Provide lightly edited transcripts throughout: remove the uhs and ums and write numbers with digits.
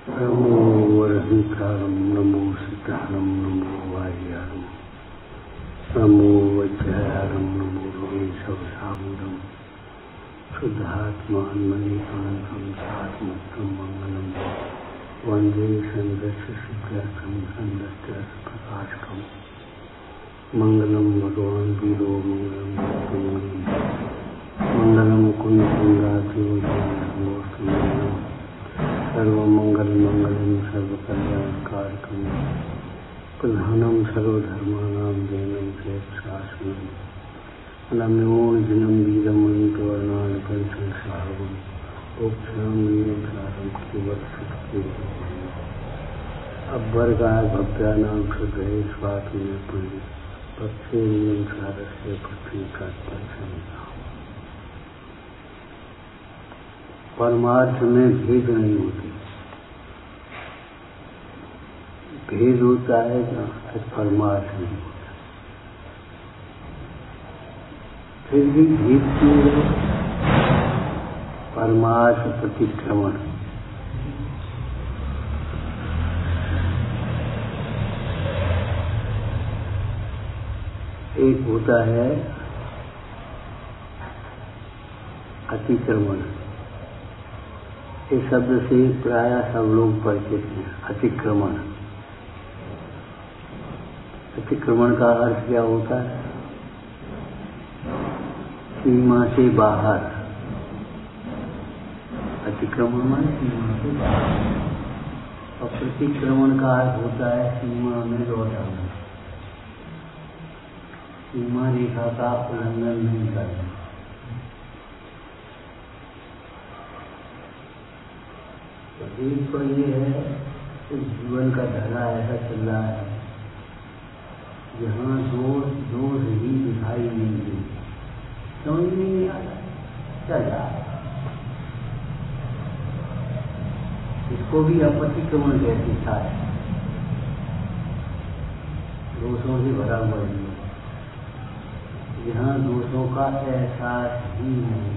नमो वरहितारं नमो सितारं नमो वार्यारं नमो वज्रयारं नमो वेशवसामूरं शुद्धात्मान्मनीकान्तं सात्मत्वं मङ्गलं वन्दे सन्दर्शसिद्धार्थं सन्दर्शप्रकाशकं मङ्गलं भगवान् वीरो मङ्गलं कुन्दकुन्दाद्योजनमोस्तुमङ्गलं सर्वमङ्गलमङ्गलं सर्वकल्याणकारकं प्रधानं सर्वधर्माणां जैनं चैतशासनं अनम्योर्जिनं वीरमणितवर्णानुपरिसंसारम् ओक्षामीयसारं प्रतिवर्षितके अभ्वर्गाय भव्यानां हृदये स्वात्मने पुण्य पक्षेन्द्रं सारस्य पृथ्वी का परिसंसा। परमार्थ में भेद नहीं होती, भेद होता है जहाँ परमार्थ नहीं होता। फिर भी भेद क्यों है? परमार्थ प्रतिक्रमण। एक होता है अतिक्रमण। इस शब्द से प्राय सब लोग परिचित हैं। अतिक्रमण। अतिक्रमण का अर्थ क्या होता है? सीमा से बाहर। अतिक्रमण माने सीमा से बाहर। और प्रतिक्रमण का अर्थ होता है सीमा में लौटाना, सीमा रेखा का उल्लंघन नहीं करना। एक तो ये है कि जीवन का धरा ऐसा चल रहा है जहाँ दोष ही दिखाई नहीं दे, समझ नहीं आ रहा चल रहा है। इसको भी अपतिक्रमण कहते था। दोषों से भरा हुआ जीवन, जहाँ दोषों का एहसास ही नहीं।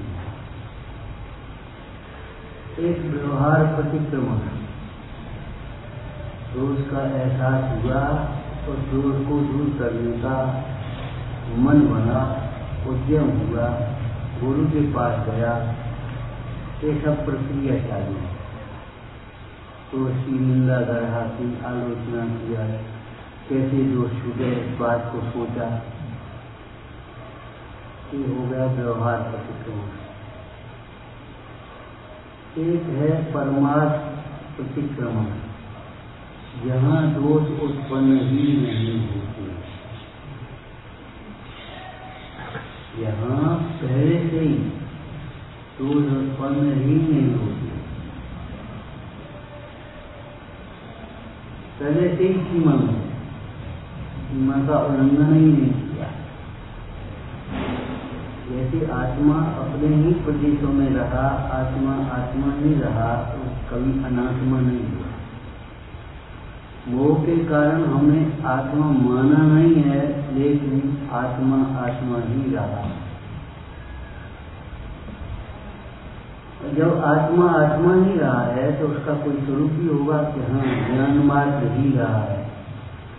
एक व्यवहार प्रतिक्रमण। दोष का एहसास हुआ और दोष को दूर करने का मन बना, उद्यम हुआ, गुरु के पास गया, ये सब प्रक्रिया चालू है। तो उसकी निंदा गढ़ा की आलोचना किया, कैसे दोष छूटे इस बात को सोचा। ये हो गया व्यवहार प्रतिक्रमण। एक है परमार्थ प्रतिक्रमण, जहाँ दोष उत्पन्न ही नहीं होते, यहाँ पहले से ही दोष उत्पन्न ही नहीं होते, पहले से ही सीमा का उल्लंघन ही नहीं किया। जैसे आत्मा अपने ही प्रदेशों में रहा, आत्मा आत्मा ही रहा, कभी अनात्मा नहीं हुआ। मोह के कारण हमने आत्मा माना नहीं है, लेकिन आत्मा आत्मा ही रहा। जब आत्मा आत्मा ही रहा है तो उसका कोई स्वरूप ही होगा कि हाँ ज्ञान मात्र ही रहा है,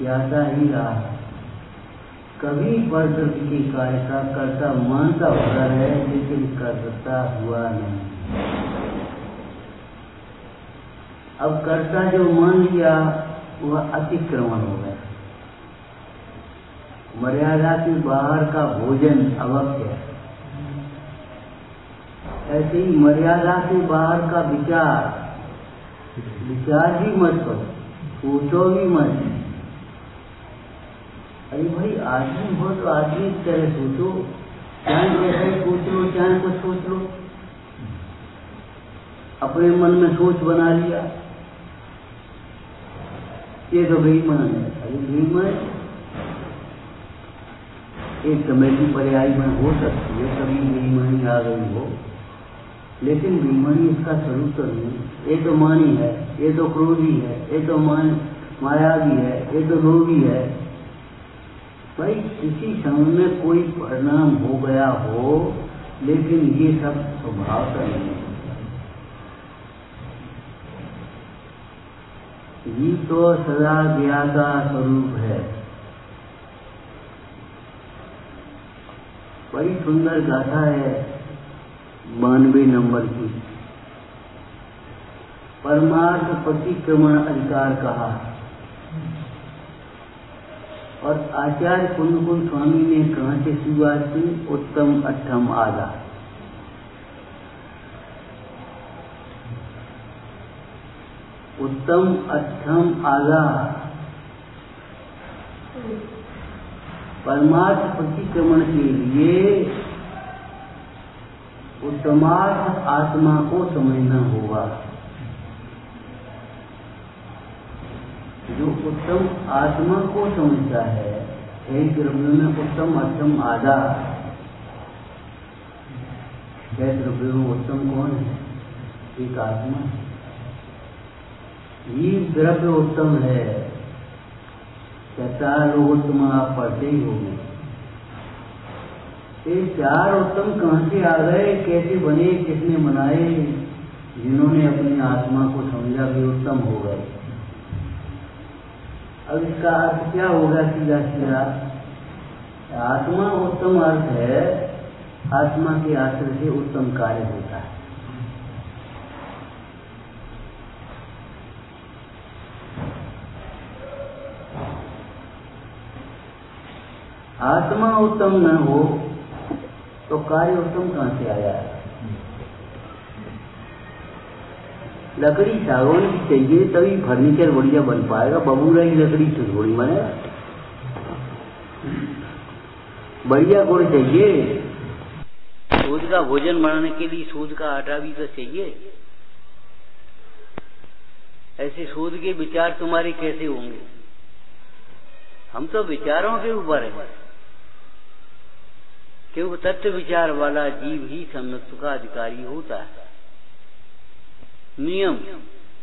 ज्ञाता ही रहा है। कभी प्रकृति की कार्य का कर्ता मानता होता है, लेकिन कर्ता हुआ नहीं। अब कर्ता जो मान लिया वह अतिक्रमण हो गया। मर्यादा के बाहर का भोजन अवश्य है, ऐसे ही मर्यादा के बाहर का विचार भी मत करो, सोचो भी मत। अरे भाई आदमी हो तो आदमी की तरह सोचो, चाहे कैसे सोच लो, चाहे कुछ सोच लो। अपने मन में सोच बना लिया ये तो बेईमान है। अरे बेईमान एक समय की पर्याय में हो सकती है, कभी बेईमानी आ गई हो, लेकिन बेईमानी इसका स्वरूप तो नहीं। ये तो मानी है, ये तो क्रोधी है, ये तो मायावी है, ये तो लोभी है। भाई किसी समय में कोई परिणाम हो गया हो, लेकिन ये सब स्वभाव का नहीं है। जीव तो सदा ज्ञाता स्वरूप है। बड़ी सुंदर गाथा है 92 नंबर की। परमार्थ प्रतिक्रमण अधिकार कहा और आचार्य कुंद स्वामी ने कहाँ से शुरुआत की? उत्तम अठम आधा। उत्तम अठम आधा परमार्थ प्रतिक्रमण के लिए उत्तमार्थ आत्मा को समझना होगा। जो उत्तम आत्मा को समझता है, द्रव्य में उत्तम अठम आधा। द्रव्य में उत्तम कौन है? एक आत्मा। जीव द्रव्य उत्तम है। चार उत्तम आप पढ़ते ही होंगे। ये चार उत्तम कहाँ से आ गए, कैसे बने, किसने बनाए? जिन्होंने अपनी आत्मा को समझा भी उत्तम हो गए। अब इसका अर्थ क्या होगा? सीधा सीधा आत्मा उत्तम अर्थ है, आत्मा के आश्रय से उत्तम कार्य होता है। आत्मा उत्तम न हो तो कार्य उत्तम कहां से आया? लकड़ी सागौन की चाहिए तभी फर्नीचर बढ़िया बन पाएगा। बबूरा की लकड़ी से थोड़ी बने। बढ़िया गुड़ चाहिए। सूद का भोजन बनाने के लिए सूद का आटा भी तो चाहिए। ऐसे सूद के विचार तुम्हारे कैसे होंगे? हम तो विचारों के ऊपर है, क्योंकि तत्व विचार वाला जीव ही सम्यक्त का अधिकारी होता है। नियम,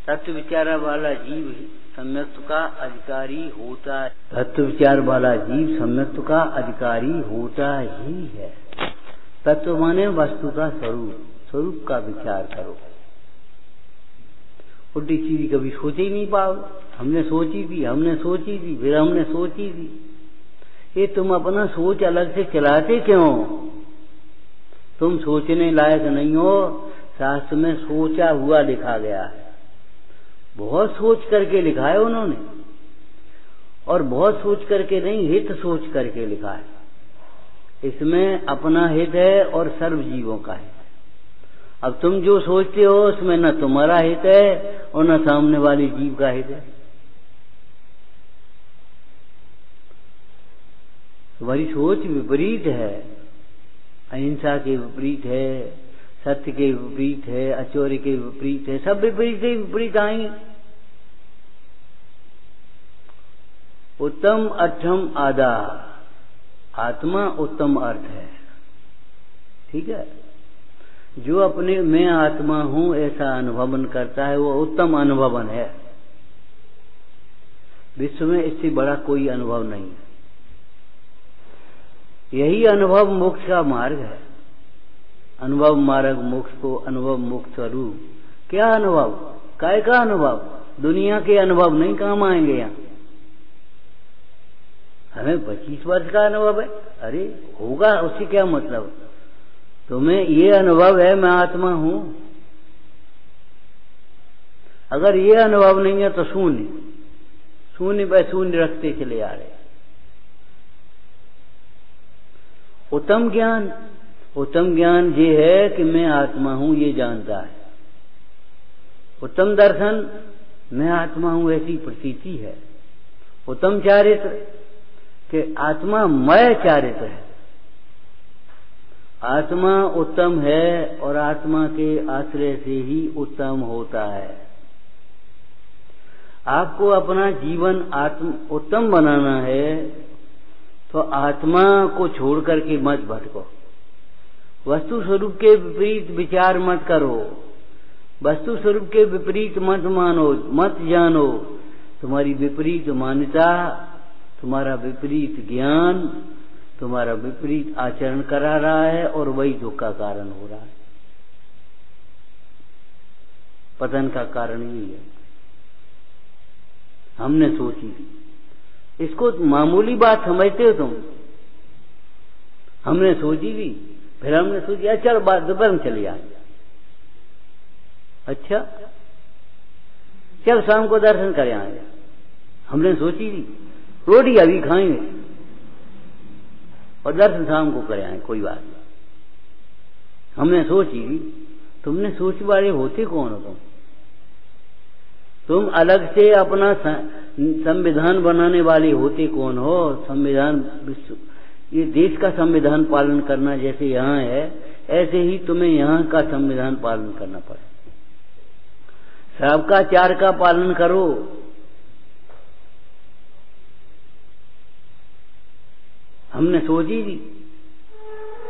तत्व विचार वाला जीव ही सम्यक्त का अधिकारी होता है। तत्व विचार वाला जीव सम्यक्त का अधिकारी होता ही है। तत्व माने वस्तु का स्वरूप, स्वरूप का विचार करो। उल्टी चीज कभी सोच ही नहीं पाओ। हमने सोची थी, हमने सोची थी, फिर हमने सोची थी। ये तुम अपना सोच अलग से चलाते क्यों? तुम सोचने लायक नहीं हो। शास्त्र में सोचा हुआ लिखा गया है। बहुत सोच करके लिखा है उन्होंने, और बहुत सोच करके नहीं, हित सोच करके लिखा है। इसमें अपना हित है और सर्व जीवों का हित है। अब तुम जो सोचते हो उसमें न तुम्हारा हित है और न सामने वाले जीव का हित है। तुम्हारी सोच विपरीत है। अहिंसा के विपरीत है, सत्य के विपरीत है, अचौर्य के विपरीत है। सब विपरीत से विपरीत आई। उत्तम अठम आधा, आत्मा उत्तम अर्थ है। ठीक है। जो अपने मैं आत्मा हूं ऐसा अनुभवन करता है वो उत्तम अनुभवन है। विश्व में इससे बड़ा कोई अनुभव नहीं है। यही अनुभव मोक्ष का मार्ग है। अनुभव मार्ग मोक्ष को अनुभव मोक्ष स्वरूप। क्या अनुभव? काय का अनुभव? दुनिया के अनुभव नहीं काम आएंगे। यहाँ हमें 25 वर्ष का अनुभव है। अरे होगा, उससे क्या मतलब? तुम्हें ये अनुभव है मैं आत्मा हूं। अगर ये अनुभव नहीं है तो शून्य, शून्य पे शून्य रखते चले आ रहे। उत्तम ज्ञान, उत्तम ज्ञान ये है कि मैं आत्मा हूं, ये जानता है। उत्तम दर्शन, मैं आत्मा हूं ऐसी प्रतीति है। उत्तम चारित्र कि आत्मा मय चारित्र है। आत्मा उत्तम है और आत्मा के आश्रय से ही उत्तम होता है। आपको अपना जीवन उत्तम बनाना है तो आत्मा को छोड़ करके मत भटको। वस्तु स्वरूप के विपरीत विचार मत करो। वस्तु स्वरूप के विपरीत मत मानो, मत जानो। तुम्हारी विपरीत मान्यता, तुम्हारा विपरीत ज्ञान, तुम्हारा विपरीत आचरण करा रहा है और वही दुख का कारण हो रहा है। पतन का कारण यही है। हमने सोची थी। इसको मामूली बात समझते हो तुम? हमने सोची थी, फिर हमने सोची चल बात दोपहर में चले जाए। अच्छा चल शाम को दर्शन कर आएंगे। हमने सोची थी रोटी अभी खाएंगे और दर्शन शाम को कर आएंगे, कोई बात नहीं। हमने सोची थी। तुमने सोच वाले होते कौन हो तुम अलग से अपना संविधान बनाने वाले होते कौन हो? संविधान ये देश का संविधान पालन करना जैसे यहाँ है, ऐसे ही तुम्हें यहाँ का संविधान पालन करना पड़े। सबका चार का पालन करो। हमने सोची थी।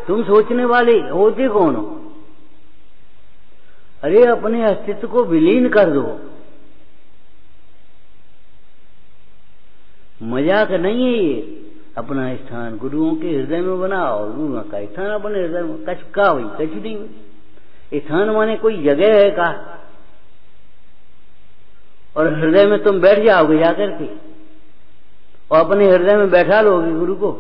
तुम सोचने वाले होते कौन हो? अरे अपने अस्तित्व को विलीन कर दो। मजाक नहीं है ये। अपना स्थान गुरुओं के हृदय में बनाओ। गुरुओं का स्थान अपने हृदय में कछ का हुई कछ नहीं हुई। स्थान माने कोई जगह है का? और हृदय में तुम बैठ जाओगे जाकर के और अपने हृदय में बैठा लोगे गुरु को।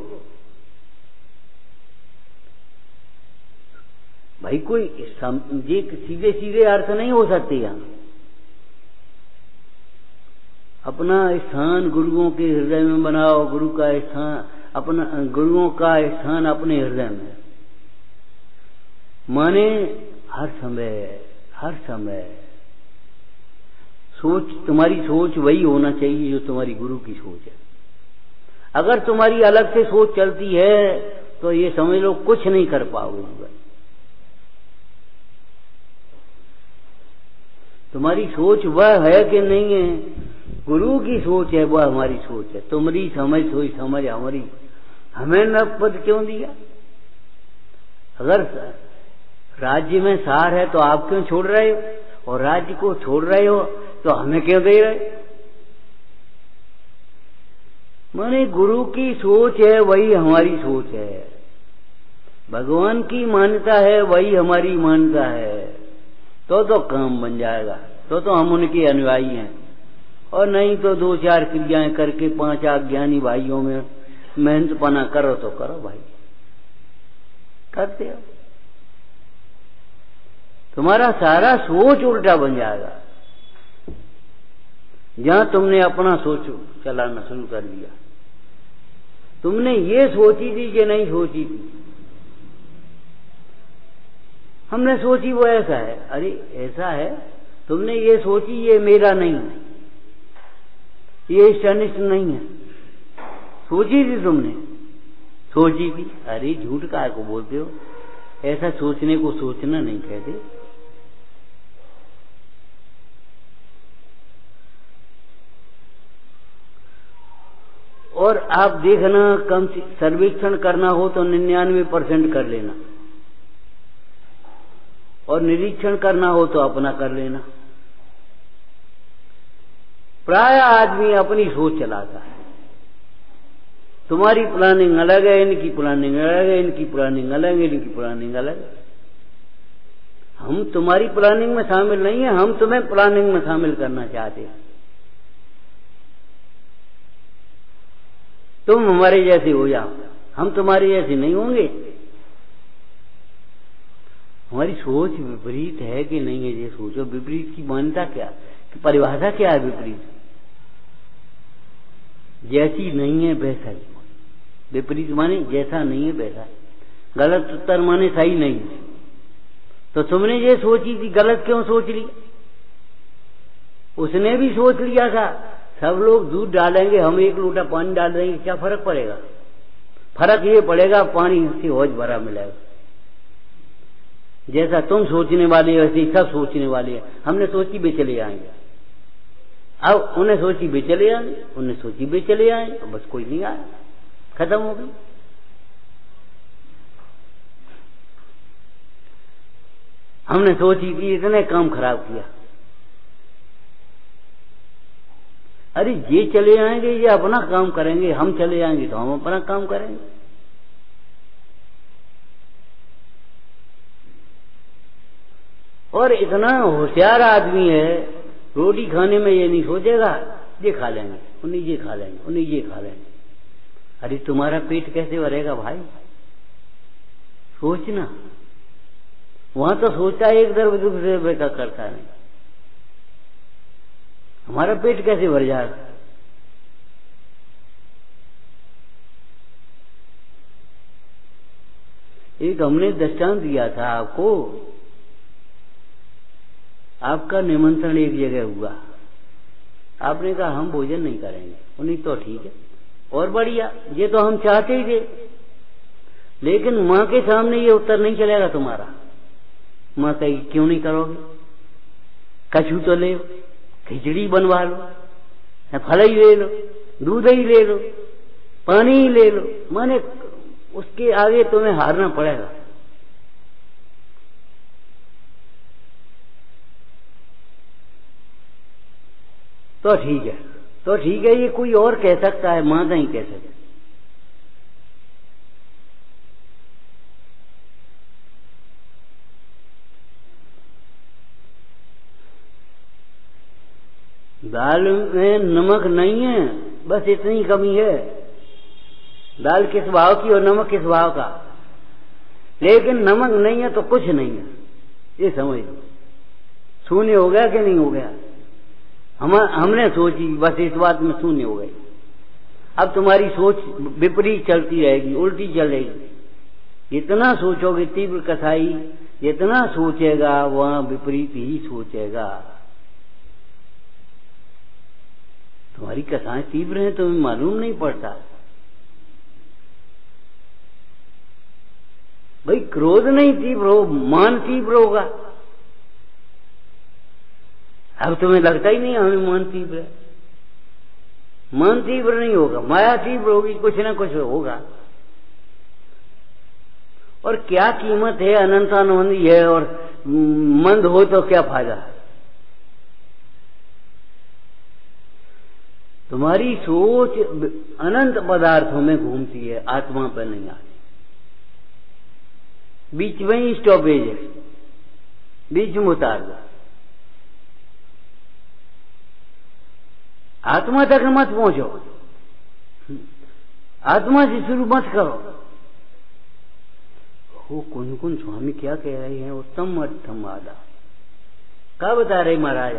भाई कोई सीधे सीधे अर्थ नहीं हो सकते यहाँ। अपना स्थान गुरुओं के हृदय में बनाओ। गुरु का स्थान अपना, गुरुओं का स्थान अपने हृदय में माने हर समय सोच, तुम्हारी सोच वही होना चाहिए जो तुम्हारी गुरु की सोच है। अगर तुम्हारी अलग से सोच चलती है तो ये समझ लो कुछ नहीं कर पाओगे। तुम्हारी सोच वह है कि नहीं है? गुरु की सोच है, वह हमारी सोच है। तुम्हारी समझ हमारी। हमें न पद क्यों दिया? अगर राज्य में सार है तो आप क्यों छोड़ रहे हो? और राज्य को छोड़ रहे हो तो हमें क्यों दे रहे? माने गुरु की सोच है वही हमारी सोच है। भगवान की मान्यता है वही हमारी मान्यता है। तो काम बन जाएगा। तो हम उनके अनुयायी हैं। और नहीं तो दो चार क्रियाएं करके 5 अज्ञानी भाइयों में मेहनत पना करो तो करो भाई, करते हो। तुम्हारा सारा सोच उल्टा बन जाएगा। जहां तुमने अपना सोच चलाना शुरू कर दिया। तुमने ये सोची थी कि नहीं सोची थी? हमने सोची वो ऐसा है। अरे ऐसा है, तुमने ये सोची ये मेरा नहीं है, ये इष्टनिष्ट नहीं है। सोची थी तुमने? सोची थी। अरे झूठ काहे को बोलते हो? ऐसा सोचने को सोचना नहीं कहते। और आप देखना, कम सर्वेक्षण करना हो तो 99% कर लेना, और निरीक्षण करना हो तो अपना कर लेना। प्राय आदमी अपनी सोच चलाता है। तुम्हारी प्लानिंग अलग है, इनकी प्लानिंग अलग है, इनकी प्लानिंग अलग है, इनकी प्लानिंग अलग है। हम तुम्हारी प्लानिंग में शामिल नहीं है, हम तुम्हें प्लानिंग में शामिल करना चाहते हैं। तुम हमारे जैसे हो जाओ, हम तुम्हारे जैसे नहीं होंगे। हमारी सोच विपरीत है कि नहीं है? ये सोचो, विपरीत की मान्यता क्या, कि परिभाषा क्या है विपरीत? जैसी नहीं है वैसा ही। विपरीत माने जैसा नहीं है वैसा। गलत उत्तर माने सही नहीं है। तो तुमने ये सोची थी, गलत क्यों सोच ली? उसने भी सोच लिया था सब लोग दूध डालेंगे, हम 1 लोटा पानी डाल देंगे, क्या फर्क पड़ेगा? फर्क ये पड़ेगा पानी से हौज भरा मिलेगा। जैसा तुम सोचने वाले वैसे सब सोचने वाले हैं। हमने सोची वे चले आएंगे, अब उन्हें सोची वे चले आएंगे, उन्हें सोची वे चले आएंगे, बस कोई नहीं आया, खत्म हो गई। हमने सोची थी, इतने काम खराब किया। अरे ये चले आएंगे, ये अपना काम करेंगे, हम चले आएंगे तो हम अपना काम करेंगे। और इतना होशियार आदमी है, रोटी खाने में ये नहीं सोचेगा ये खा लेंगे, उन्हीं ये खा लेंगे, उन्हीं ये खा लेंगे। अरे तुम्हारा पेट कैसे भरेगा भाई? सोचना। वहां तो सोचता है एक दूसरे बेटा करता नहीं, हमारा पेट कैसे भर जाएगा? एक हमने दृष्टांत दिया था आपको, आपका निमंत्रण एक जगह हुआ, आपने कहा हम भोजन नहीं करेंगे, उन्हीं तो ठीक है और बढ़िया, ये तो हम चाहते ही थे, लेकिन मां के सामने ये उत्तर नहीं चलेगा तुम्हारा। मां कही क्यों नहीं करोगे? कछु तो ले, खिचड़ी बनवा लो, फल ही ले लो, दूध ही ले लो, पानी ही ले लो, माने उसके आगे तुम्हें हारना पड़ेगा। तो ठीक है, तो ठीक है, ये कोई और कह सकता है, मां नहीं कह सकती। दाल में नमक नहीं है, बस इतनी कमी है। दाल किस भाव की और नमक किस भाव का, लेकिन नमक नहीं है तो कुछ नहीं है, ये समझ लो। शून्य हो गया कि नहीं हो गया? हमने सोची, बस इस बात में शून्य हो गई। अब तुम्हारी सोच विपरीत चलती रहेगी, उल्टी चलेगी। जितना सोचोगे तीव्र कसाई, जितना सोचेगा वहां विपरीत ही सोचेगा। तुम्हारी कसाएं तीव्र हैं, तुम्हें मालूम नहीं पड़ता। भाई क्रोध नहीं तीव्र हो, मान तीव्र होगा। अब तुम्हें लगता ही नहीं हमें मान तीव्र है। मान तीव्र नहीं होगा, माया तीव्र होगी, कुछ ना कुछ होगा। और क्या कीमत है अनंतानुबंधी है और मंद हो तो क्या फायदा? तुम्हारी सोच अनंत पदार्थों में घूमती है, आत्मा पर नहीं आती। बीच में ही स्टॉपेज है, बीच में उतार दो। आत्मा तक मत पहुंचो, आत्मा से शुरू मत करो। वो कुन स्वामी क्या कह रहे हैं? उत्तम अर्थम आदा क्या बता रहे महाराज?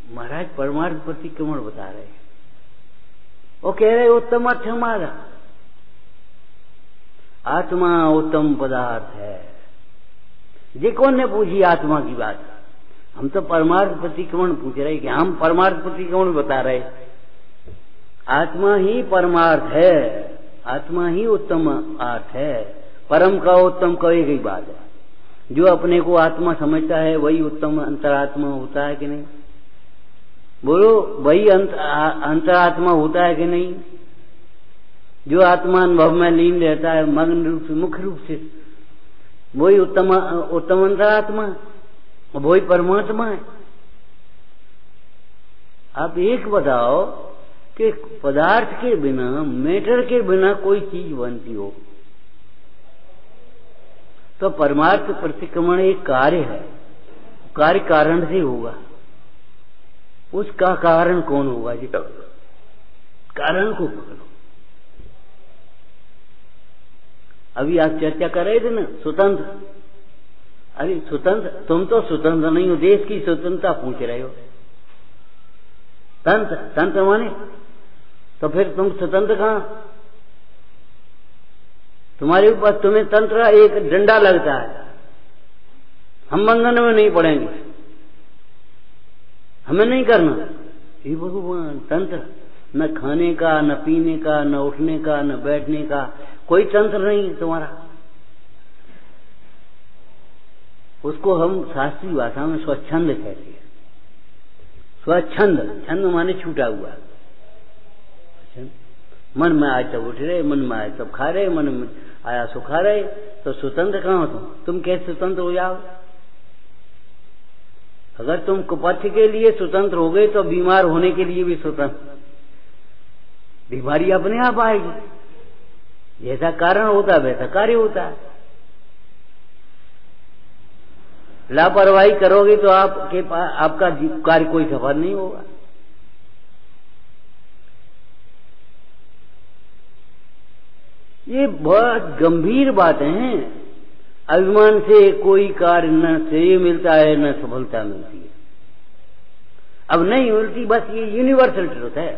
महाराज परमार्थ प्रतिक्रमण बता रहे हैं। वो कह रहे उत्तम अर्थम आदा, आत्मा उत्तम पदार्थ है। जी कौन ने पूछी आत्मा की बात? हम तो परमार्थ प्रतिक्रमण पूछ रहे कि हम परमार्थ प्रतिक्रमण बता रहे। आत्मा ही परमार्थ है, आत्मा ही उत्तम अर्थ है। परम का उत्तम का एक ही बात है। जो अपने को आत्मा समझता है वही उत्तम अंतरात्मा होता है कि नहीं? बोलो, वही अंतरात्मा होता है कि नहीं? जो आत्मा अनुभव में लीन रहता है मग्न रूप से, मुख्य रूप से, वही उत्तम अंतरात्मा, वही परमात्मा है। आप एक बताओ कि पदार्थ के बिना, मैटर के बिना कोई चीज बनती हो तो परमार्थ प्रतिक्रमण एक कार्य है, कार्य कारण से होगा। उसका कारण कौन होगा जी? कारण को पकड़ो। अभी आप चर्चा कर रहे थे ना स्वतंत्र। अरे स्वतंत्र, तुम तो स्वतंत्र नहीं हो, देश की स्वतंत्रता पूछ रहे हो। तंत्र माने तो फिर तुम स्वतंत्र कहां? तुम्हारे ऊपर तुम्हें तंत्र एक डंडा लगता है। हम बंधन में नहीं पड़ेंगे, हमें नहीं करना। ये भगवान तंत्र, न खाने का, न पीने का, न उठने का, न बैठने का, कोई तंत्र नहीं तुम्हारा। उसको हम शास्त्रीय भाषा में स्वच्छंद कहते हैं। स्वच्छंद, छंद माने छूटा हुआ। मन में आए तब उठ रहे, मन में आए तब खा रहे, मन में आया सो खा रहे। तो स्वतंत्र कहां हो तुम कैसे स्वतंत्र हो जाओ? अगर तुम कुपथ्य के लिए स्वतंत्र हो गए तो बीमार होने के लिए भी स्वतंत्र। बीमारी अपने आप आएगी। जैसा कारण होता है वैसा कार्य होता है। लापरवाही करोगे तो आपका कार्य कोई सफल नहीं होगा। ये बहुत गंभीर बातें हैं। अभिमान से कोई कार्य न श्रेय मिलता है न सफलता मिलती है। अब नहीं मिलती, बस ये यूनिवर्सल ट्रुथ है।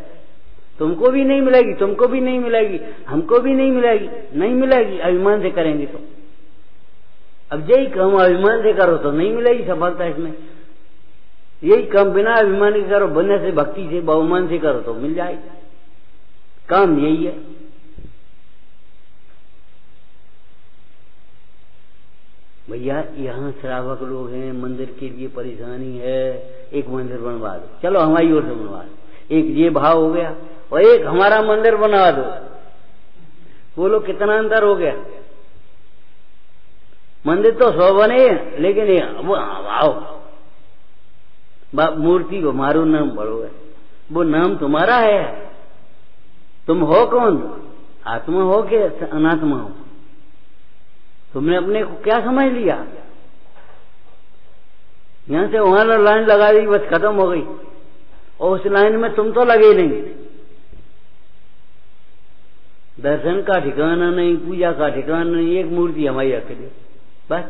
तुमको भी नहीं मिलेगी, तुमको भी नहीं मिलेगी, हमको भी नहीं मिलेगी, नहीं मिलेगी अभिमान से करेंगे तो। अब यही काम अभिमान से करो तो नहीं मिलेगी सफलता इसमें। यही काम बिना अभिमान के करो, बनने से, भक्ति से, बहुमान से करो तो मिल जाएगी। काम यही है। भैया यहाँ श्रावक लोग हैं, मंदिर के लिए परेशानी है, एक मंदिर बनवा दो, चलो हमारी ओर से बनवा दो। एक ये भाव हो गया, और एक हमारा मंदिर बनवा दो। बोलो कितना अंतर हो गया। मंदिर तो 100 बने, लेकिन वो आओ मूर्ति को मारो, नाम बढ़ो है। वो नाम तुम्हारा है। तुम हो कौन? आत्मा हो के अनात्मा हो? तुमने अपने को क्या समझ लिया? यहां से वहां लाइन लगा दी, बस खत्म हो गई। और उस लाइन में तुम तो लगे नहीं। दर्शन का ठिकाना नहीं, पूजा का ठिकाना नहीं, एक मूर्ति हमारी रख दी बस।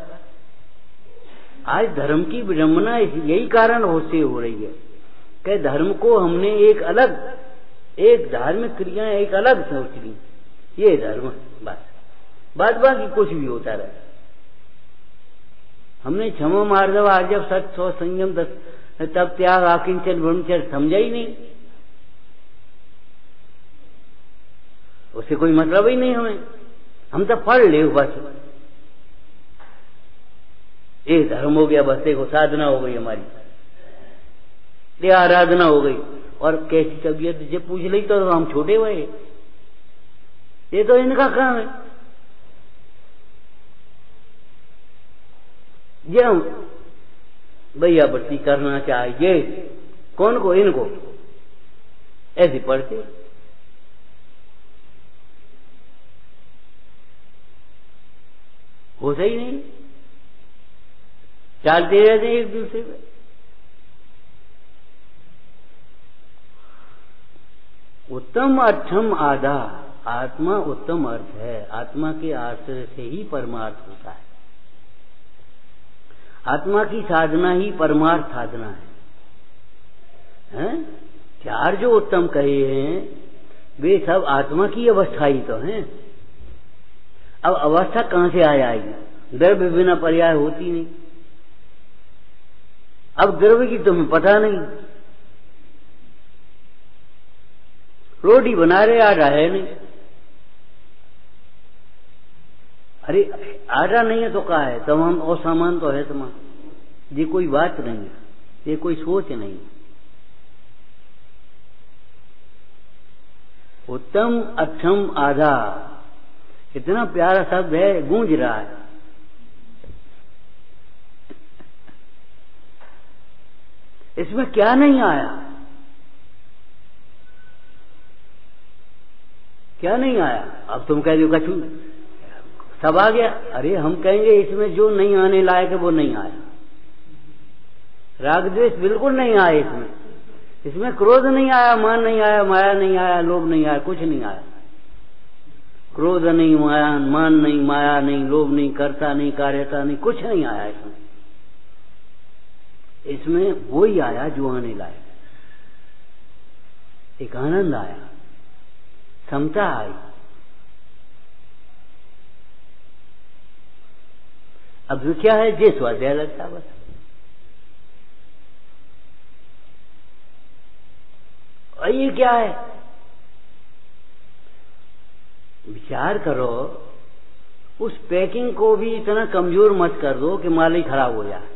आज धर्म की विडंबना यही कारण से हो रही है कि धर्म को हमने एक अलग, एक धार्मिक क्रियाएं एक अलग सोच ली, ये धर्म बस। बाद बाकी कुछ भी होता रहे। हमने क्षमा मार्दव आर्जव सत्य सौ संयम तब त्याग आकिंचन ब्रह्मचर्य समझा ही नहीं। उससे कोई मतलब ही नहीं हमें। हम तो पढ़ ले बस, एक धर्म हो गया बस, देखो साधना हो गई हमारी, ये आराधना हो गई। और कैसी तबीयत से पूछ ली तो हम छोटे हुए, ये तो इनका काम है। ये हम भैया बत्ती करना चाहिए, कौन को? इनको ऐसे पढ़ते हो, सही नहीं, चालते रहते एक दूसरे पे। उत्तम अर्थम आधा, आत्मा उत्तम अर्थ है। आत्मा के आश्रय से ही परमार्थ होता है। आत्मा की साधना ही परमार्थ साधना है? चार जो उत्तम कहे हैं वे सब आत्मा की अवस्था ही तो हैं। अब अवस्था कहां से आ जाएगी? द्रव्य बिना पर्याय होती नहीं। अब द्रव्य की तुम्हें पता नहीं। रोटी बना रहे, आटा है नहीं। अरे आटा नहीं है तो क्या है? तमाम और सामान तो है तमाम। ये कोई बात नहीं है, ये कोई सोच नहीं है। उत्तम अक्षम आधा, इतना प्यारा शब्द है, गूंज रहा है। इसमें क्या नहीं आया? क्या नहीं आया? अब तुम कह दो कछु सब आ गया। अरे हम कहेंगे इसमें जो नहीं आने लायक है वो नहीं आया। राग द्वेष बिल्कुल नहीं आया इसमें। इसमें क्रोध नहीं आया, मान नहीं आया, माया नहीं आया, लोभ नहीं आया, कुछ नहीं आया। क्रोध नहीं, माया, मान नहीं, माया नहीं, लोभ नहीं, कर्ता नहीं, कार्यता नहीं, कुछ नहीं आया इसमें। इसमें वो ही आया जो आने लायक। एक आनंद आया, समता आई। अब जो क्या है, जे स्वाध्याय लगता बस। और ये क्या है? विचार करो, उस पैकिंग को भी इतना कमजोर मत कर दो कि माल ही खराब हो जाए।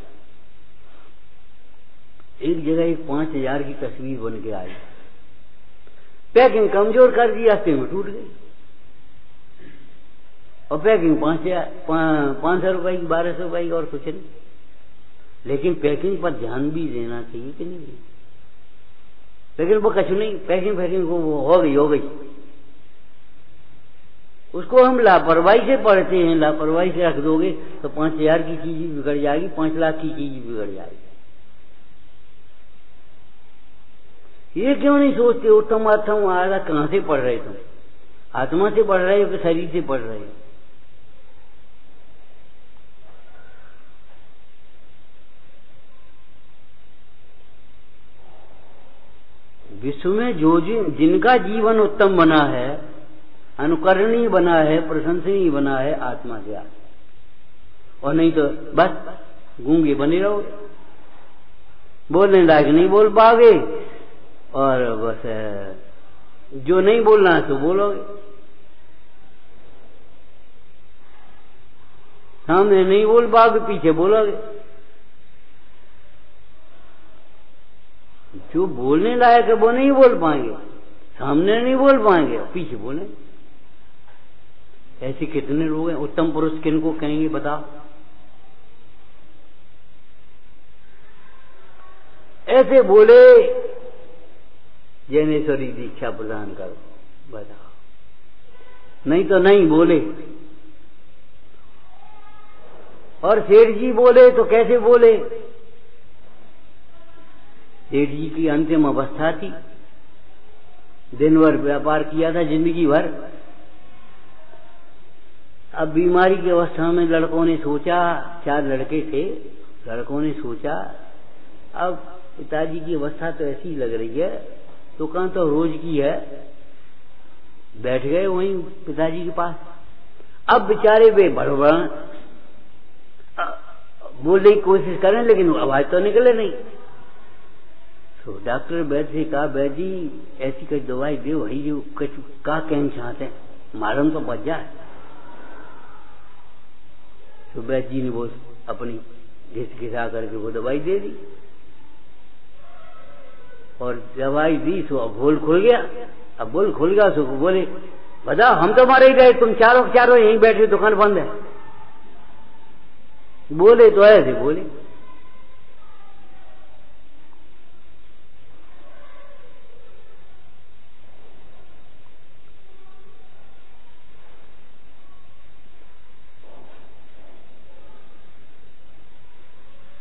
एक जगह एक 5000 की तस्वीर बन के आई, पैकिंग कमजोर कर दी, हफ्ते में टूट गई। और पैकिंग 500 रुपए की, 1200 रुपए की, और कुछ नहीं। लेकिन पैकिंग पर ध्यान भी देना चाहिए कि नहीं? लेकिन वो कछु नहीं, पैकिंग वो हो गई। उसको हम लापरवाही से पढ़ते हैं, लापरवाही से रख दोगे तो 5,000 की चीज भी बिगड़ जाएगी, 5 लाख की चीज भी बिगड़ जाएगी। ये क्यों नहीं सोचते उत्तम आत्म आला कहां से पढ़ रहे तुम? आत्मा से पढ़ रहे हो कि शरीर से पढ़ रहे हो? विश्व में जो जिनका जीवन उत्तम बना है, अनुकरणीय बना है, प्रशंसनीय बना है, आत्मा से आत्मा। और नहीं तो बस गूंगे बने रहोगे, बोलने लायक नहीं बोल पाओगे, और बस जो नहीं बोलना है तो बोलोगे, सामने नहीं बोल पाओगे, पीछे बोलोगे। जो बोलने लायक है वो नहीं बोल पाएंगे, सामने नहीं बोल पाएंगे, पीछे बोले। ऐसे कितने लोग हैं? उत्तम पुरुष किनको कहेंगे बताओ? ऐसे बोले जैनेश्वरी दीक्षा प्रदान करो, बताओ। नहीं तो नहीं बोले। और सेठ जी बोले तो कैसे बोले? सेठ जी की अंतिम अवस्था थी, दिन भर व्यापार किया था, जिंदगी भर। अब बीमारी की अवस्था में लड़कों ने सोचा, 4 लड़के थे, लड़कों ने सोचा अब पिताजी की अवस्था तो ऐसी लग रही है, दुकान तो रोज की है, बैठ गए वहीं पिताजी के पास। अब बेचारे वे बड़बड़ा बोलने की कोशिश करें, लेकिन आवाज तो निकले नहीं। तो डॉक्टर वैद्य से कहा, वैद्य जी ऐसी कोई दवाई दे वही जो का कहना चाहते हैं, मालूम तो बच जाए। तो वैद्य जी ने वो अपनी घिस घिसा करके वो दवाई दे दी, और दवाई दी तो अब बोल खुल गया। अब बोल खुल गया तो बोले, बताओ हम तो मारे ही गए, तुम चारों यहीं बैठे, दुकान बंद है। बोले तो ऐसे बोले।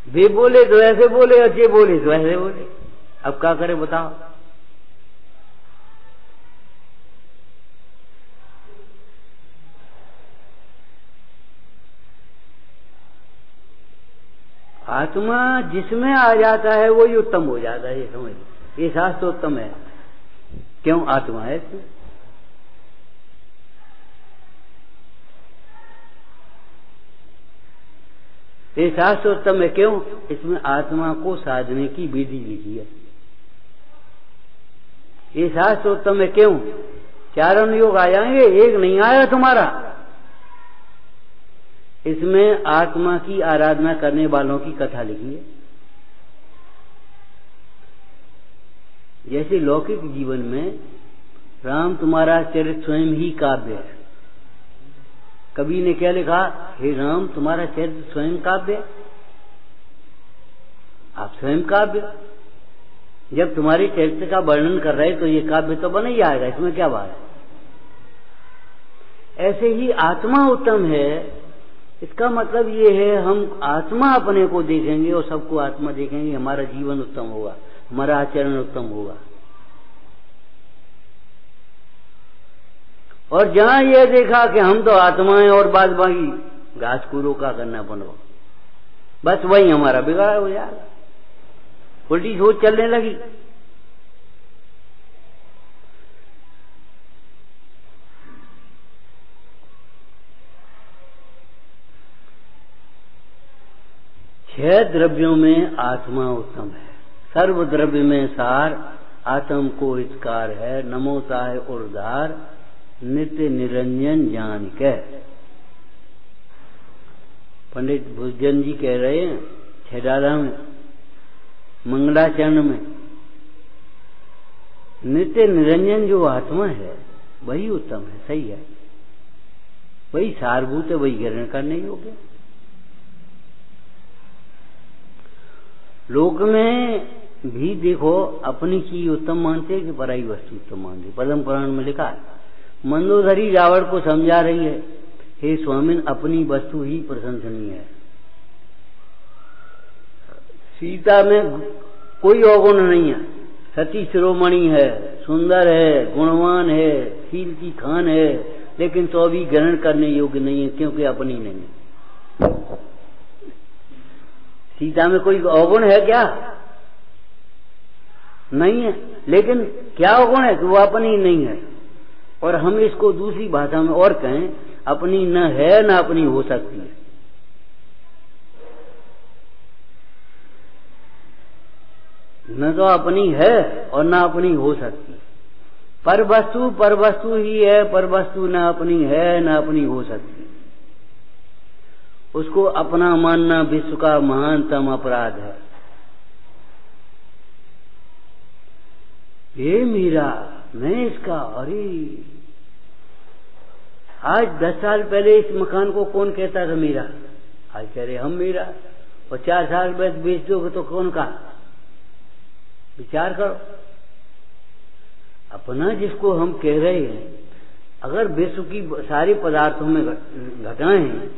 वे बोले तो ऐसे बोले, और ये बोले तो ऐसे बोले। अब क्या करें बताओ? आत्मा जिसमें आ जाता है वही उत्तम हो जाता है, ये समझ। ये शास्त्र उत्तम है। क्यों? आत्मा है इसमें। ये शास्त्र उत्तम है क्यों? इसमें आत्मा को साधने की विधि लिखी है। ये शास्त्र उत्तम है क्यों? 4 अनुयोग आ जाएंगे, एक नहीं आया तुम्हारा। इसमें आत्मा की आराधना करने वालों की कथा लिखी है। जैसे लौकिक जीवन में राम तुम्हारा चरित्र स्वयं ही काव्य है। कवि ने क्या लिखा? हे राम तुम्हारा चरित्र स्वयं काव्य, आप स्वयं काव्य। जब तुम्हारे चरित्र का वर्णन कर रहे तो ये काव्य तो बन ही जाएगा, इसमें क्या बात है। ऐसे ही आत्मा उत्तम है। इसका मतलब ये है हम आत्मा अपने को देखेंगे और सबको आत्मा देखेंगे, हमारा जीवन उत्तम होगा, हमारा आचरण उत्तम होगा। और जहां यह देखा कि हम तो आत्मा हैं और बाद बाकी घास कूड़ों का करना बनो, बस वही हमारा बिगाड़ हो जाएगा, उल्टी सोच चलने लगी। छह द्रव्यों में आत्मा उत्तम है। सर्व द्रव्य में सार, आत्म को हितकार है। नमोता है उर्धार, नित्य निरंजन जान के। पंडित भुजन जी कह रहे हैं छेडाला में, मंगलाचरण में, नित्य निरंजन जो आत्मा है वही उत्तम है, सही है, वही सारभूत है, वही ग्रहण करने योग्य। लोक में भी देखो अपनी चीज उत्तम मानते कि पराई वस्तु उत्तम मानते। पद्म पुराण में लिखा है मंदोदरी रावण को समझा रही है, हे स्वामिन अपनी वस्तु ही प्रशंसनीय है। सीता में कोई अवगुण नहीं है, सती शिरोमणि है, सुंदर है, गुणवान है, शील की खान है, लेकिन तो भी ग्रहण करने योग्य नहीं है क्योंकि अपनी नहीं है। सीता में कोई अवगुण है क्या? नहीं है, लेकिन क्या अवगुण है कि वो अपनी नहीं है। और हम इसको दूसरी भाषा में और कहें, अपनी न है न अपनी हो सकती है। न तो अपनी है और न अपनी हो सकती। पर वस्तु ही है, पर वस्तु न अपनी है न अपनी हो सकती। उसको अपना मानना विश्व का महानतम अपराध है। ये मीरा, मैं इसका, अरे आज 10 साल पहले इस मकान को कौन कहता था मीरा? आज कह रहे हम मीरा। और 4 साल बाद बेच दोगे तो कौन कहा? विचार करो। अपना जिसको हम कह रहे हैं, अगर विश्व की सारे पदार्थों में घटाएं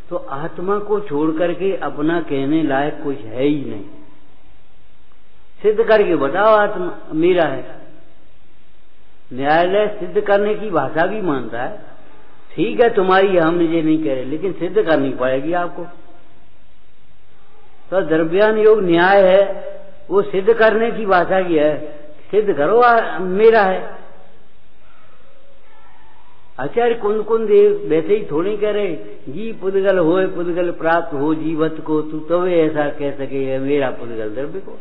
तो आत्मा को छोड़ करके अपना कहने लायक कुछ है ही नहीं। सिद्ध करके बताओ आत्मा मेरा है। न्यायालय सिद्ध करने की भाषा भी मानता है। ठीक है, तुम्हारी हम ये नहीं कह रहे, लेकिन सिद्ध करनी पड़ेगी आपको। तो द्रव्यान योग न्याय है, वो सिद्ध करने की भाषा की है। सिद्ध करो मेरा है। आचार्य कुंद देव वैसे ही थोड़ी कह रहे, जी पुद्गल होए पुद्गल प्राप्त हो जीवत को, तू तवे ऐसा कह सके है मेरा पुद्गल द्रव्य को।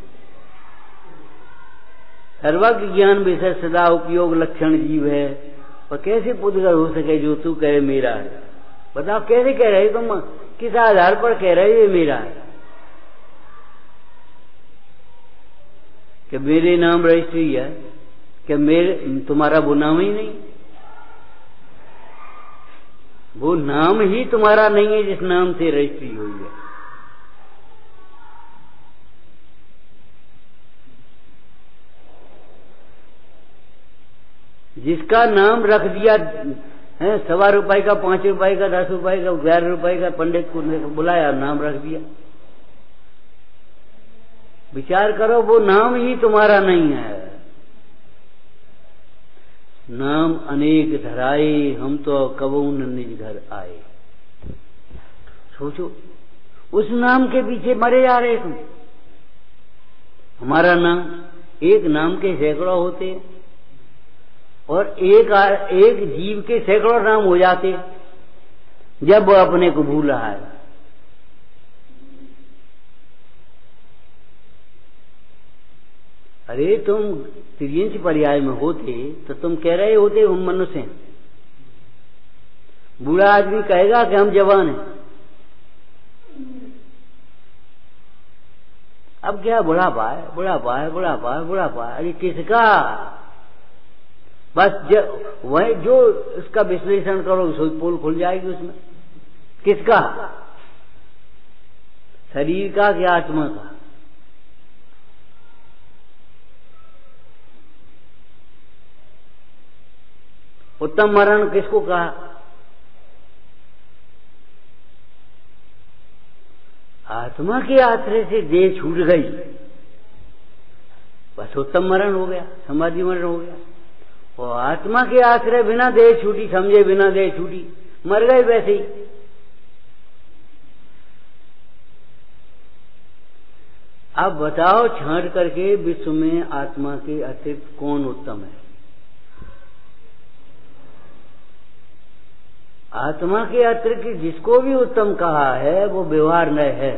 सर्वज्ञ ज्ञान विषय सदा उपयोग लक्षण जीव है, और कैसे पुद्गल हो सके जो तू कहे मेरा है? बताओ कैसे कह रहे तुम? किस आधार पर कह रहे ये मेरा है? कि मेरे नाम रजिस्ट्री है, कि मेरे तुम्हारा वो नाम ही नहीं, वो नाम ही तुम्हारा नहीं है जिस नाम से रजिस्ट्री हुई है। जिसका नाम रख दिया है, 1.25 रुपए का, 5 रुपए का, 10 रुपए का, 11 रुपए का, पंडित को बुलाया, नाम रख दिया। विचार करो, वो नाम ही तुम्हारा नहीं है। नाम अनेक धराए, हम तो कबू न निज घर आए। सोचो, उस नाम के पीछे मरे जा रहे तुम। हमारा नाम, एक नाम के सैकड़ों होते और एक जीव के सैकड़ों नाम हो जाते जब वो अपने को भूल रहा है। अरे तुम त्रियंश पर्याय में होते तो तुम कह रहे होते हम मनुष्य हैं। बूढ़ा आदमी कहेगा कि हम जवान हैं। अब क्या बुढ़ापा है, बुढ़ापा है, बुढ़ापा है, बुढ़ापा है। अरे किसका? बस वही जो उसका विश्लेषण करो, सो पोल खुल जाएगी उसमें। किसका? शरीर का कि आत्मा का? उत्तम मरण किसको कहा? आत्मा के आश्रय से देह छूट गई, बस उत्तम मरण हो गया, समाधि मरण हो गया। और आत्मा के आश्रय बिना देह छूटी, समझे बिना देह छूटी, मर गए वैसे ही। अब बताओ, छांट करके विश्व में आत्मा के अतिरिक्त कौन उत्तम है? आत्मा के अतिरिक्त जिसको भी उत्तम कहा है वो व्यवहार न है।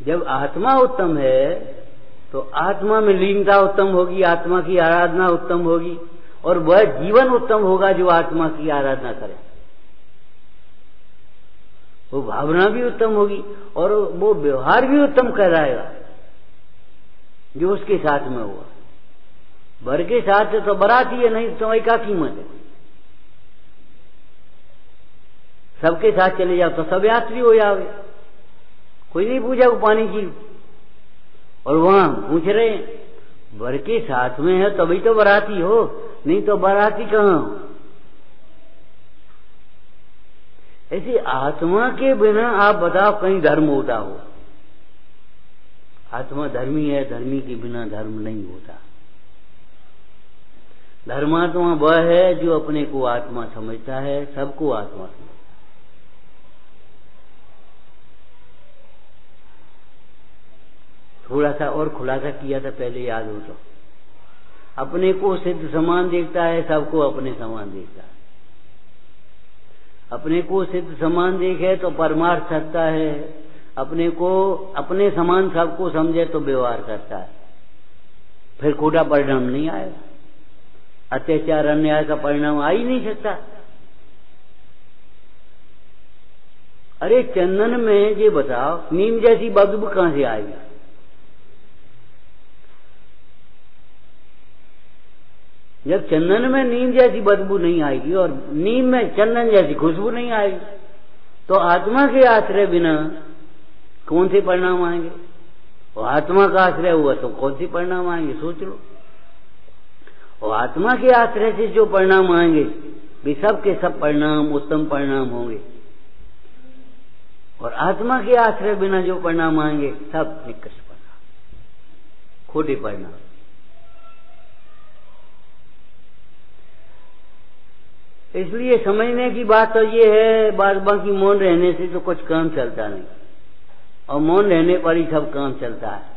जब आत्मा उत्तम है तो आत्मा में लीनता उत्तम होगी, आत्मा की आराधना उत्तम होगी, और वह जीवन उत्तम होगा जो आत्मा की आराधना करे। वो भावना भी उत्तम होगी और वो व्यवहार भी उत्तम कराएगा जो उसके साथ में हुआ। वर के साथ तो बराती है, नहीं तो क्या कीमत है? सबके साथ चले जाओ तो सब यात्री हो जाओगे, कोई नहीं पूछा वो पानी की। और वहां पूछ रहे वर के साथ में है तभी तो बराती हो, नहीं तो बाराती कहाँ। ऐसी आत्मा के बिना आप बताओ कहीं धर्म होता हो। आत्मा धर्मी है, धर्मी के बिना धर्म नहीं होता। धर्मात्मा वह है जो अपने को आत्मा समझता है, सबको आत्मा समझता है। थोड़ा सा और खुलासा किया था पहले, याद हो तो। अपने को सिद्ध समान देखता है, सबको अपने समान देखता है। अपने को सिद्ध समान देखे तो परमार्थ करता है, अपने को अपने समान सबको समझे तो व्यवहार करता है। फिर खोटा परिणाम नहीं आएगा। अत्याचार अन्याय का परिणाम आ ही नहीं सकता। अरे चंदन में ये बताओ, नीम जैसी बदबू कहां से आएगी? जब चंदन में नीम जैसी बदबू नहीं आएगी और नीम में चंदन जैसी खुशबू नहीं आएगी, तो आत्मा के आश्रय बिना कौन से परिणाम आएंगे? और आत्मा का आश्रय हुआ तो कौन से परिणाम आएंगे? सोच लो। और आत्मा के आश्रय से जो परिणाम आएंगे वे सब के सब परिणाम उत्तम परिणाम होंगे, और आत्मा के आश्रय बिना जो परिणाम आएंगे सब निकृष्ट परिणाम, खोटे परिणाम। इसलिए समझने की बात तो ये है, बाद बाकी मौन रहने से तो कुछ काम चलता नहीं, और मौन रहने पर ही सब काम चलता है।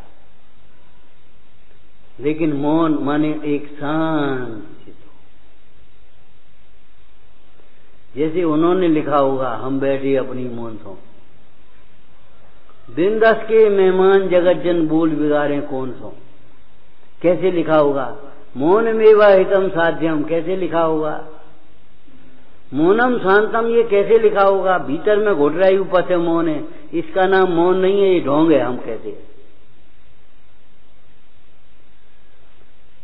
लेकिन मौन माने एक शांत चित्त। जैसे उन्होंने लिखा होगा, हम बैठे अपनी मौन सो, दिन 10 के मेहमान जगत जन बोल बिगाड़े कौन सो। कैसे लिखा होगा? मौन मेवा हितम साध्यम, कैसे लिखा होगा? मौनम शांतम, ये कैसे लिखा होगा? भीतर में घुट रहा है, ऊपर से मौन है। इसका नाम मौन नहीं है, ये ढोंग है। हम कहते हैं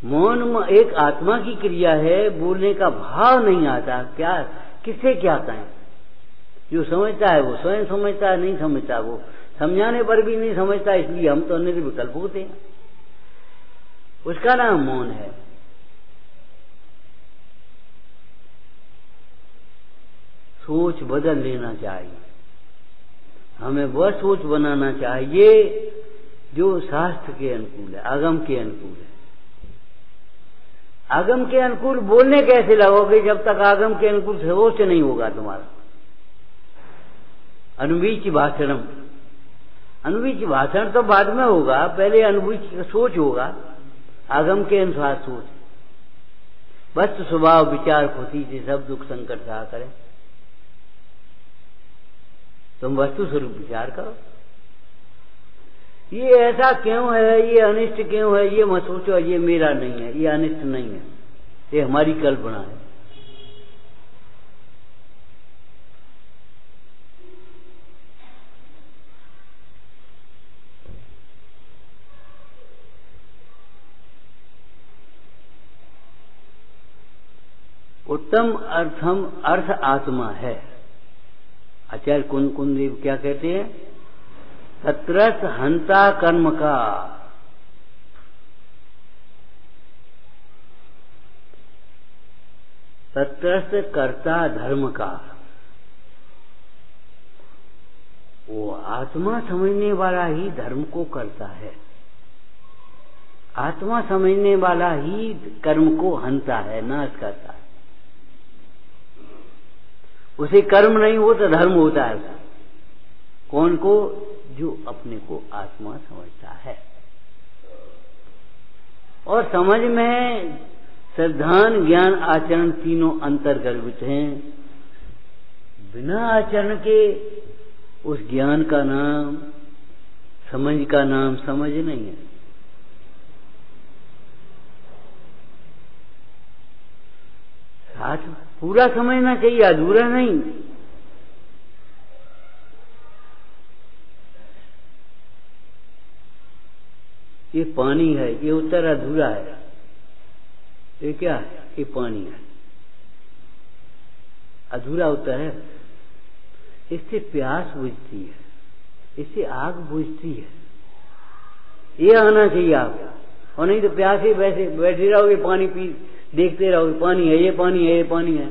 मौन एक आत्मा की क्रिया है, बोलने का भाव नहीं आता। क्या किससे क्या कहें? जो समझता है वो स्वयं समझता है, नहीं समझता वो समझाने पर भी नहीं समझता, इसलिए हम तो निर्विकल्प होते हैं। उसका नाम मौन है। सोच बदल लेना चाहिए, हमें वह सोच बनाना चाहिए जो शास्त्र के अनुकूल है, आगम के अनुकूल है। आगम के अनुकूल बोलने कैसे लगोगे जब तक आगम के अनुकूल सोच नहीं होगा तुम्हारा? अनुवीच भाषणम, अनुवीच भाषण तो बाद में होगा, पहले अनुवीच सोच होगा, आगम के अनुसार सोच। वस्तु स्वभाव विचार खुशी से सब दुख संकट सहा करें। तुम वस्तु स्वरूप विचार करो, ये ऐसा क्यों है, ये अनिष्ट क्यों है, ये मत सोचो ये मेरा नहीं है, ये अनिष्ट नहीं है, ये हमारी कल्पना है। उत्तम अर्थ आत्मा है। आचार्य कुंद देव क्या कहते हैं? तत्रस हंता कर्म का, तत्रस कर्ता धर्म का। वो आत्मा समझने वाला ही धर्म को करता है, आत्मा समझने वाला ही कर्म को हंता है, नाश करता है। उसे कर्म नहीं हो तो धर्म होता है। कौन को? जो अपने को आत्मा समझता है। और समझ में श्रद्धान ज्ञान आचरण तीनों अंतर्गर्भित हैं। बिना आचरण के उस ज्ञान का नाम, समझ का नाम समझ नहीं है। साथ पूरा समझना चाहिए, अधूरा नहीं। ये पानी है, ये उत्तर अधूरा है। ये क्या है? ये पानी है, अधूरा उत्तर है। इससे प्यास बुझती है, इससे आग बुझती है। ये आना चाहिए आपको, और नहीं तो प्यासे वैसे बैठे रहोगे, पानी पी देखते रहो, पानी है, ये पानी है, ये पानी है।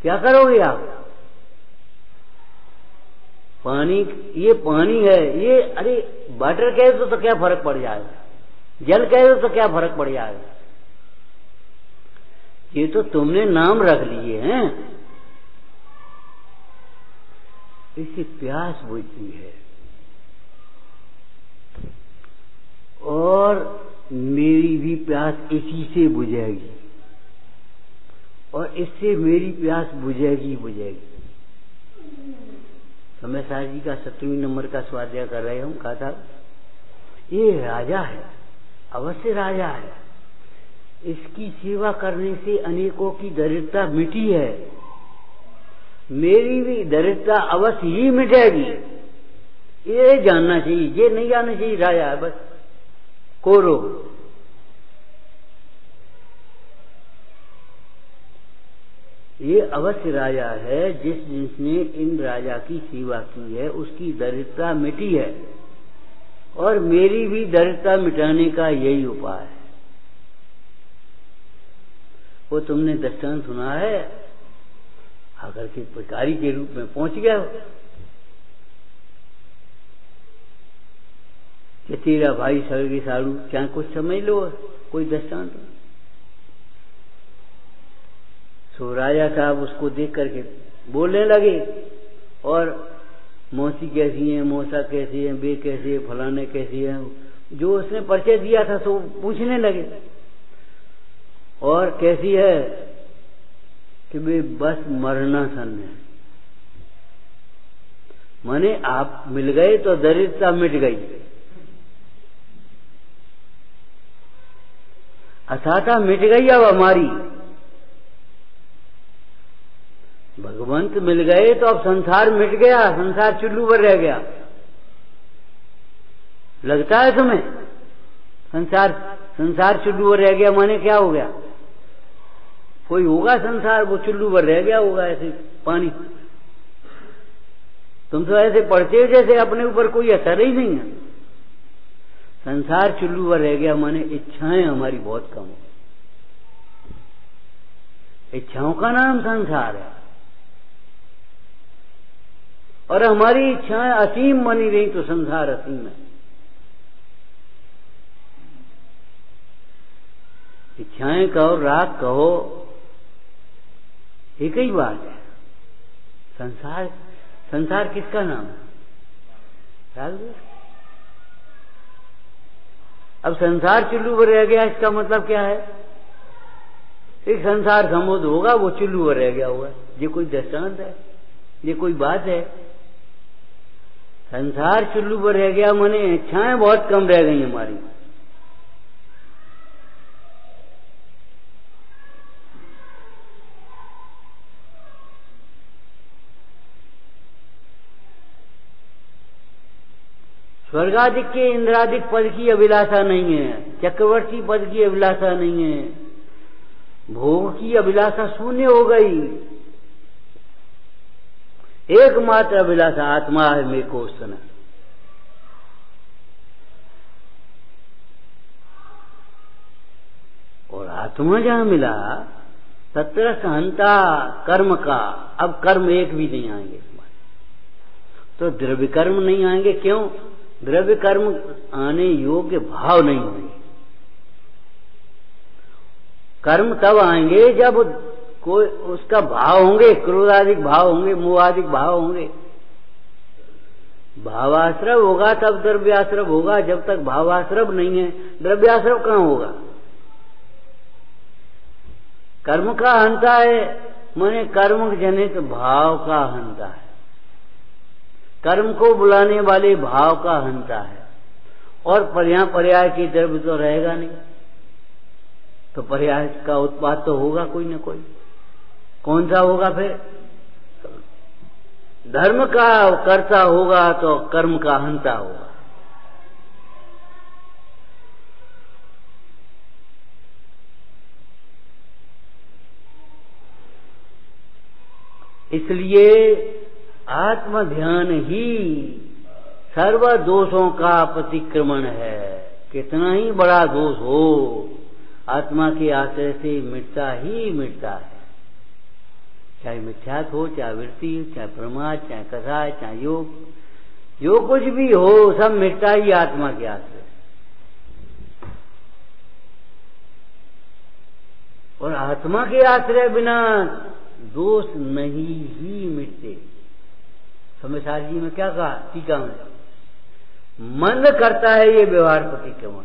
क्या करोगे आप? पानी, ये पानी है, ये अरे वाटर कह दो तो क्या फर्क पड़ जाएगा, जल कह दो तो क्या फर्क पड़ जाएगा। ये तो तुमने नाम रख लिए हैं, इससे प्यास बुझती है। और मेरी भी प्यास इसी से बुझेगी, और इससे मेरी प्यास बुझेगी। समय साहब जी का 7वें नंबर का स्वाध्याय कर रहे हम, कहा था ये राजा है, अवश्य राजा है, इसकी सेवा करने से अनेकों की दरिद्रता मिटी है, मेरी भी दरिद्रता अवश्य ही मिटेगी। ये जानना चाहिए, ये नहीं जानना चाहिए राजा है बस कोरो। ये अवश्य राजा है, जिसने इन राजा की सेवा की है उसकी दरिद्रता मिटी है, और मेरी भी दरिद्रता मिटाने का यही उपाय है। वो तुमने दृष्टांत सुना है, अगर के भिखारी के रूप में पहुंच गया कि तेरा भाई सड़गे साड़ू, क्या कुछ समझ लो, कोई दृष्टांत। तो राजा साहब उसको देख करके बोलने लगे, और मौसी कैसी है, मौसा कैसी है, बे कैसी है, फलाने कैसी है, जो उसने परिचय दिया था तो पूछने लगे। और कैसी है कि वे बस मरना सन है, माने आप मिल गए तो दरिद्रता मिट गई, अथाता मिट गई अब हमारी। भगवंत मिल गए तो अब संसार मिट गया, संसार चुल्लू पर रह गया। लगता है तुम्हें संसार चुल्लू पर रह गया माने क्या हो गया? कोई होगा संसार वो चुल्लू पर रह गया होगा, ऐसे पानी। तुम तो ऐसे पढ़ते हो जैसे अपने ऊपर कोई असर ही नहीं है। संसार चुल्लू पर रह गया माने इच्छाएं हमारी बहुत कम हो, इच्छाओं का नाम संसार है, और हमारी इच्छाएं असीम बनी रही तो संसार असीम है। इच्छाएं कहो, राग कहो, एक ही बात है। संसार किसका नाम है? राग। अब संसार चुल्लू पर रह गया, इसका मतलब क्या है? एक संसार समुद्र होगा, वो चुल्लू पर रह गया होगा। ये कोई दृष्टांत है? ये कोई बात है? संसार चुल्लू पर रह गया माने इच्छाएं बहुत कम रह गई हमारी। स्वर्गादिक के इंद्रादिक पद की अभिलाषा नहीं है, चक्रवर्ती पद की अभिलाषा नहीं है, भोग की अभिलाषा शून्य हो गई। एकमात्र अभिलाषा आत्मा है मेरे को उस समय। और आत्मा जहां मिला तत्र सहंता कर्म का, अब कर्म एक भी नहीं आएंगे इसमें, तो द्रव्य कर्म नहीं आएंगे। क्यों? द्रव्य कर्म आने योग्य भाव नहीं होंगे। कर्म तब आएंगे जब कोई उसका भाव होंगे, क्रोधाधिक भाव होंगे, मोहाधिक भाव होंगे। भावाश्रव होगा तब द्रव्याश्रव होगा, जब तक भावाश्रव नहीं है द्रव्याश्रव कहां होगा? कर्म का हंता है माने कर्म जनित भाव का हंता है, कर्म को बुलाने वाले भाव का हंता है। और पर्याय की द्रव्य तो रहेगा नहीं, तो पर्याय का उत्पाद तो होगा कोई न कोई। कौन सा होगा फिर? धर्म का कर्ता होगा तो कर्म का हंता होगा। इसलिए आत्म ध्यान ही सर्व दोषों का प्रतिक्रमण है। कितना ही बड़ा दोष हो, आत्मा के आश्रय से मिटता ही मिटता है। चाहे मिथ्यात्व हो, चाहे वृत्ति, चाहे प्रमाद, चाहे कसाय, चाहे योग, जो कुछ भी हो सब मिटता ही आत्मा के आश्रय। और आत्मा के आश्रय बिना दोष नहीं ही मिटते। समझदार जी में क्या कहा टीका में, मन करता है ये व्यवहार प्रतिक्रमण,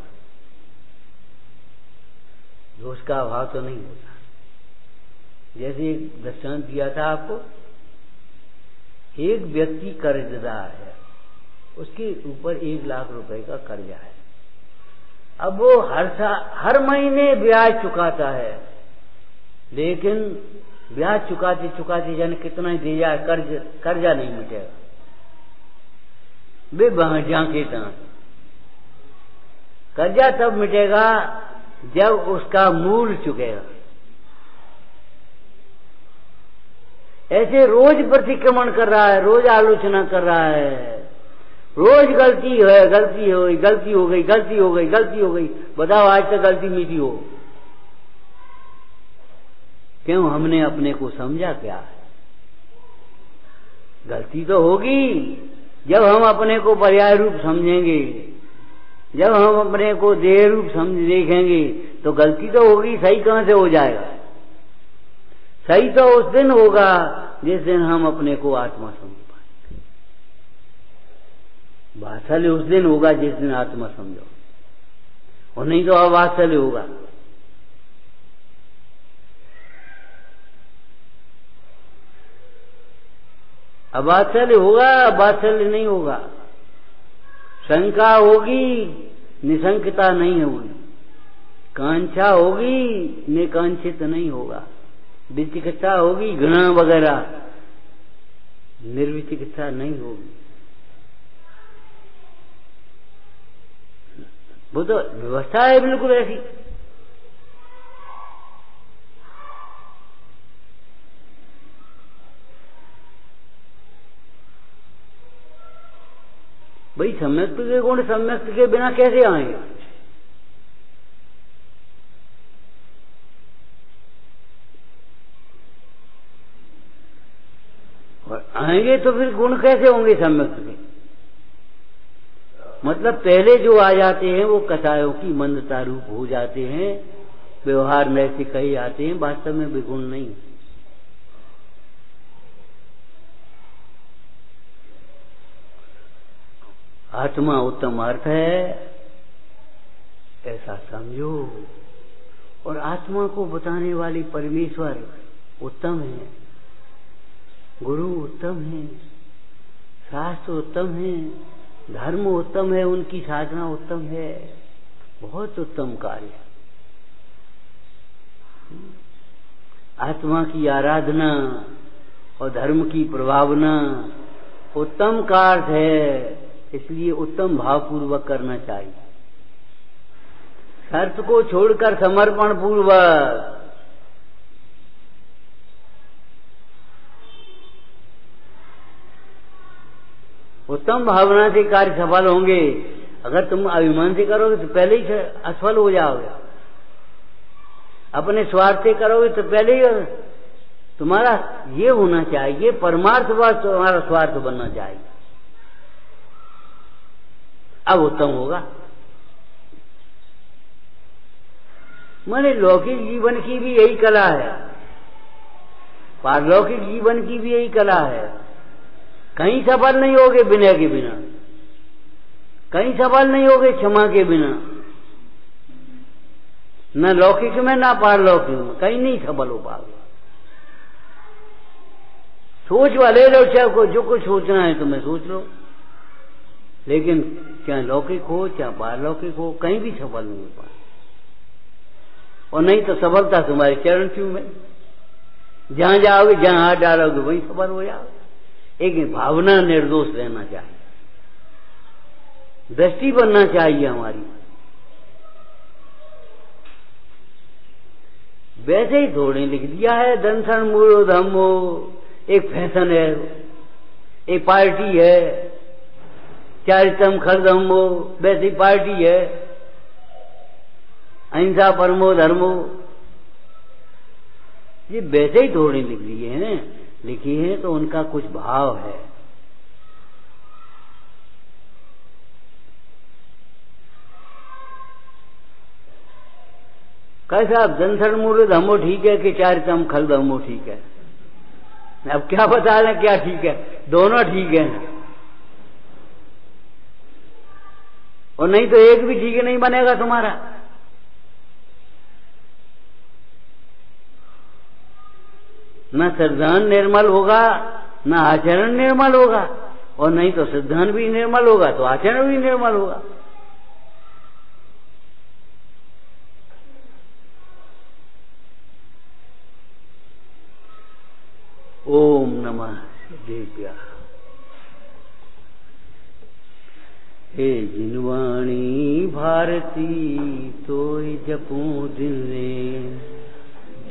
दोष का अभाव तो नहीं होता। जैसे एक दृष्टांत दिया था आपको, एक व्यक्ति कर्जदार है, उसके ऊपर 1 लाख रुपए का कर्जा है। अब वो हर महीने ब्याज चुकाता है, लेकिन ब्याज चुकाते चुकाते जाने कितना ही दे जाए, कर्जा नहीं मिटेगा। वे झांके तहाँ कर्जा तब मिटेगा जब उसका मूल चुकेगा। ऐसे रोज प्रतिक्रमण कर रहा है, रोज आलोचना कर रहा है, रोज गलती है, गलती हो गई, गलती हो गई, गलती हो गई, गलती हो गई। बताओ आज तक गलती मिटी हो? क्यों? हमने अपने को समझा क्या है? गलती तो होगी जब हम अपने को पर्याय रूप समझेंगे, जब हम अपने को देह रूप समझ देखेंगे तो गलती तो होगी। सही कहां से हो जाएगा? सही तो उस दिन होगा जिस दिन हम अपने को आत्मा समझ पाएंगे। वात्सल्य उस दिन होगा जिस दिन आत्मा समझो, और नहीं तो अवात्सल्य होगा। अवात्सल्य होगा, वात्सल्य नहीं होगा। शंका होगी, निशंकता नहीं होगी। कांक्षा होगी, निकांक्षित नहीं होगा। विचिकित्सा होगी, घृणा वगैरह, निर्विचिकित्सा नहीं होगी। वो तो व्यवस्था है बिल्कुल ऐसी। भाई सम्यक्त के गुण सम्यक्त के बिना कैसे आएंगे? और आएंगे तो फिर गुण कैसे होंगे सम्यक्त के? मतलब पहले जो आ जाते हैं वो कसायों की मंदता रूप हो जाते हैं, व्यवहार में ऐसे कहे जाते हैं, वास्तव में वे गुण नहीं। आत्मा उत्तम अर्थ है, ऐसा समझो। और आत्मा को बताने वाले परमेश्वर उत्तम है, गुरु उत्तम है, शास्त्र उत्तम है, धर्म उत्तम है, उनकी साधना उत्तम है, बहुत उत्तम कार्य। आत्मा की आराधना और धर्म की प्रभावना उत्तम का अर्थ है, इसलिए उत्तम भावपूर्वक करना चाहिए। शर्त को छोड़कर समर्पण पूर्वक। उत्तम भावना से कार्य सफल होंगे। अगर तुम अभिमान से करोगे तो पहले ही असफल हो जाओगे। अपने स्वार्थ से करोगे तो पहले ही तुम्हारा ये होना चाहिए, परमार्थ बस तुम्हारा स्वार्थ बनना चाहिए, अब उत्तम होगा। माने लौकिक जीवन की भी यही कला है, पारलौकिक जीवन की भी यही कला है। कहीं सफल नहीं होगे विनय के बिना, कहीं सफल नहीं होगे क्षमा के बिना, न लौकिक में न पारलौकिक में, कहीं नहीं सफल हो पाओगे। सोच वाले लो, चाहे को जो कुछ सोचना है तुम्हें सोच लो, लेकिन चाहे लौकिक हो चाहे पारलौकिक हो, कहीं भी सफल नहीं हो पाए। और नहीं तो सफलता तुम्हारे चरण छू में, जहां जाओगे जहां हाथ डालोगे वहीं सफल हो जाओगे। एक भावना निर्दोष रहना चाहिए, दृष्टि बनना चाहिए हमारी। वैसे ही थोड़े लिख दिया है, दंसन मूलो धम्मो, एक फैशन है, एक पार्टी है, चारितम खरधम्मो, वैसी पार्टी है, अहिंसा परमो धर्मो, ये वैसे ही थोड़ी लिख ली है, लिखी है तो उनका कुछ भाव है। कैसा अब जनसर मूल धमो ठीक है कि चारितम खल धमो ठीक है? अब क्या बता लें क्या ठीक है? दोनों ठीक है, और नहीं तो एक भी ठीक है नहीं बनेगा तुम्हारा। न सिद्धांत निर्मल होगा, न आचरण निर्मल होगा, और नहीं तो सिद्धांत भी निर्मल होगा तो आचरण भी निर्मल होगा। ओम नमः देव्या। हे जिनवाणी भारती तोय जपूं दिन रे,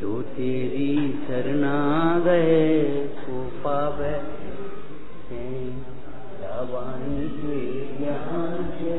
जो तेरी शरणा गए को पावे, वाणी के ज्ञान से